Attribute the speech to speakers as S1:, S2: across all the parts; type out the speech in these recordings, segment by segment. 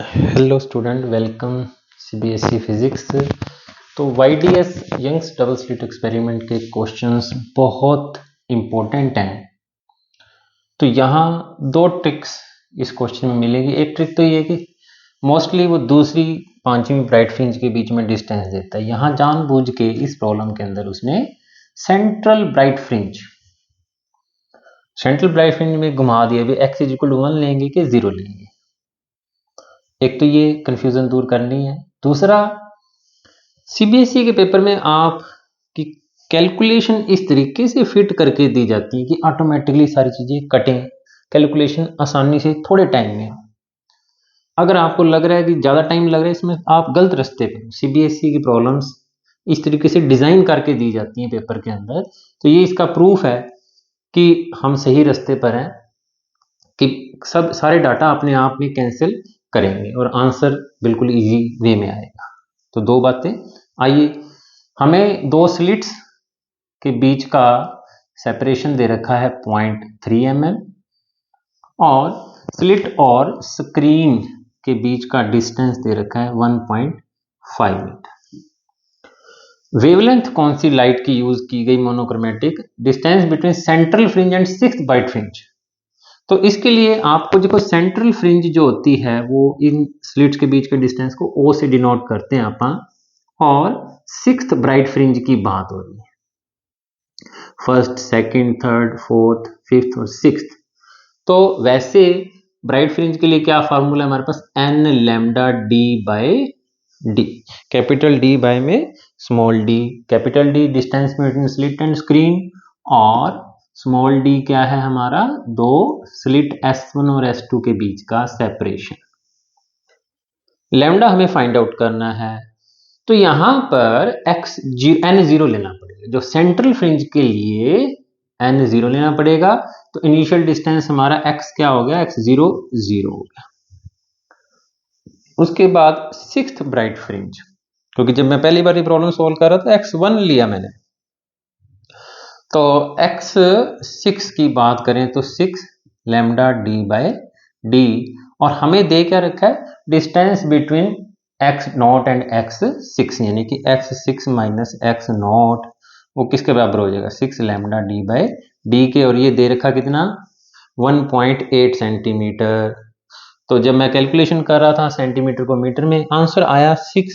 S1: Hello student, welcome CBSE physics. तो वाईडीएस Young's double slit experiment के questions बहुत important हैं। तो यहाँ दो ट्रिक्स इस क्वेश्चन में मिलेगी। एक ट्रिक तो ये है कि मोस्टली वो दूसरी पांचवी ब्राइट फ्रिंज के बीच में डिस्टेंस देता है। यहाँ जानबूझ के इस प्रॉब्लम के अंदर उसने सेंट्रल ब्राइट फ्रिंज में घुमा दिया। भी एक्स इज इक्वल टू 1 लेंगे कि 0 लेंगे। एक तो ये कंफ्यूजन दूर करनी है। दूसरा, सीबीएसई के पेपर में आपकी कैलकुलेशन इस तरीके से फिट करके दी जाती है कि ऑटोमेटिकली सारी चीजें कटिंग कैलकुलेशन आसानी से थोड़े टाइम में। अगर आपको लग रहा है कि ज्यादा टाइम लग रहा है, इसमें आप गलत रास्ते पे। सीबीएसई की प्रॉब्लम्स इस तरीके से डिजाइन करके दी जाती हैं पेपर के अंदर, तो ये इसका प्रूफ है कि हम सही रास्ते पर हैं, कि सब सारे डाटा अपने आप में कैंसिल करेंगे और आंसर बिल्कुल इजी वे में आएगा। तो दो बातें। आइए, हमें दो स्लिट्स के बीच का सेपरेशन दे रखा है 0.3 mm और स्लिट और स्क्रीन के बीच का डिस्टेंस दे रखा है 1.5 मीटर। वेवलेंथ कौन सी लाइट की यूज की गई? Monochromatic. Distance between central fringe and sixth bright fringe. तो इसके लिए आपको देखो, सेंट्रल फ्रिंज जो होती है वो इन स्लिट्स के बीच के डिस्टेंस को O से डिनोट करते हैं अपन, और सिक्स्थ ब्राइट फ्रिंज की बात हो रही है। First, second, third, fourth, fifth और सिक्स्थ। तो वैसे ब्राइट फ्रिंज के लिए क्या फार्मूला है हमारे पास? n lambda d by d। Capital D by में small d। Capital D distance between slit and screen, और स्मॉल d क्या है हमारा? दो स्लिट S1 और S2 के बीच का सेपरेशन। लैम्डा हमें फाइंड आउट करना है, तो यहां पर n0 लेना पड़ेगा। जो सेंट्रल फ्रिंज के लिए n0 लेना पड़ेगा। तो इनिशियल डिस्टेंस हमारा x क्या हो गया? x0 0 हो गया। उसके बाद सिक्स्थ ब्राइट फ्रिंज, क्योंकि जब मैं पहली बार ये प्रॉब्लम सोल्व कर रहा था x1 लिया मैंने, तो x6 की बात करें तो 6 लैम्डा d बाय d, और हमें दे क्या रखा है? Distance between x0 and x6, यानी कि x6 माइनस x0 वो किसके बराबर हो जाएगा? 6 लैम्डा d बाय d के, और ये दे रखा कितना? 1.8 सेंटीमीटर। तो जब मैं कैलकुलेशन कर रहा था सेंटीमीटर को मीटर में, आंसर आया 6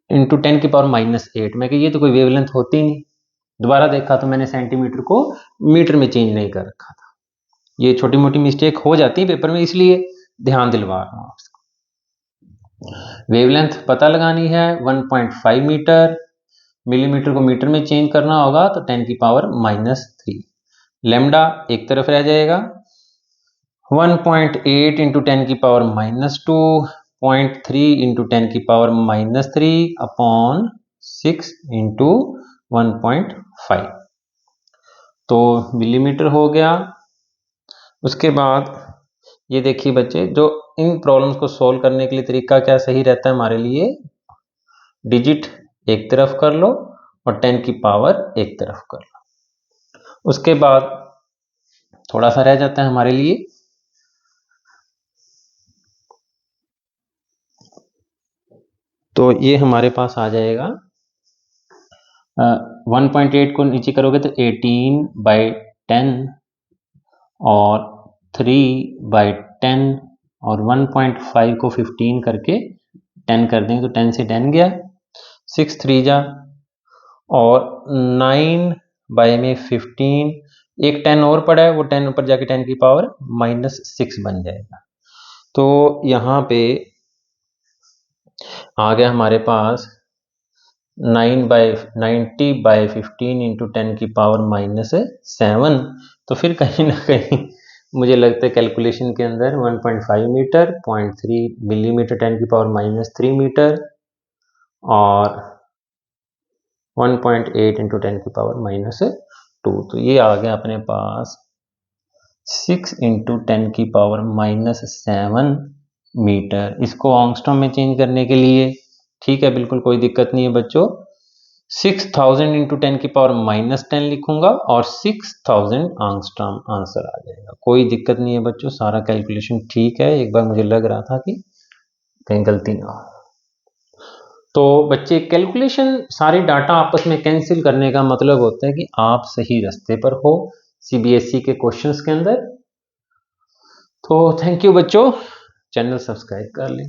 S1: इंटू 10 की पावर -8। मैं कि ये तो कोई वेवलेंथ होती नहीं। दोबारा देखा तो मैंने सेंटीमीटर को मीटर में चेंज नहीं कर रखा था। ये छोटी मोटी मिस्टेक हो जाती है पेपर में, इसलिए ध्यान दिलवा रहा हूं आपको। वेवलेंथ पता लगानी है 1.5 मीटर। मिलीमीटर को मीटर में चेंज करना होगा तो 10 की पावर -3। लैम्डा एक तरफ रह जाएगा। 1.8 इंटू 10 की पावर -2, 0.3 इंटू 10 की पावर -3 अपॉन 6 इंटू 1.5, तो मिलीमीटर हो गया। उसके बाद ये देखिए बच्चे, जो इन प्रॉब्लम्स को सॉल्व करने के लिए तरीका क्या सही रहता है हमारे लिए? डिजिट एक तरफ कर लो और 10 की पावर एक तरफ कर लो। उसके बाद थोड़ा सा रह जाता है हमारे लिए, तो ये हमारे पास आ जाएगा 1.8 को नीचे करोगे तो 18/10, और 3/10, और 1.5 को 15 करके 10 कर देंगे तो 10 से 10 गया, 6 3 जा, और 9 बाय में 15, एक 10 और पड़ा है, वो 10 ऊपर जाके 10 की पावर -6 बन जाएगा। तो यहाँ पे आ गया हमारे पास 90/15 इंटू 10 की पावर -7। तो फिर कहीं ना कहीं मुझे लगता है कैलकुलेशन के अंदर 1.5 मीटर, 0.3 मिलीमीटर, 10 की पावर -3 मीटर, और 1.8 इंटू 10 की पावर -2। तो ये आ गया अपने पास 6 इंटू 10 की पावर -7 मीटर। इसको ऑंगस्ट्रॉम में चेंज करने के लिए ठीक है, बिल्कुल कोई दिक्कत नहीं है बच्चों। 6000 इंटू 10⁻⁻10 लिखूंगा और 6000 आंगस्ट्रॉम आंसर आ जाएगा। कोई दिक्कत नहीं है बच्चों, सारा कैलकुलेशन ठीक है। एक बार मुझे लग रहा था कि कहीं गलती ना हो। तो बच्चे कैलकुलेशन सारे डाटा आपस में कैंसिल करने का मतलब होता है कि आप सही रास्ते पर हो सीबीएसई के क्वेश्चंस के अंदर। तो थैंक यू बच्चों, चैनल सब्सक्राइब कर लें।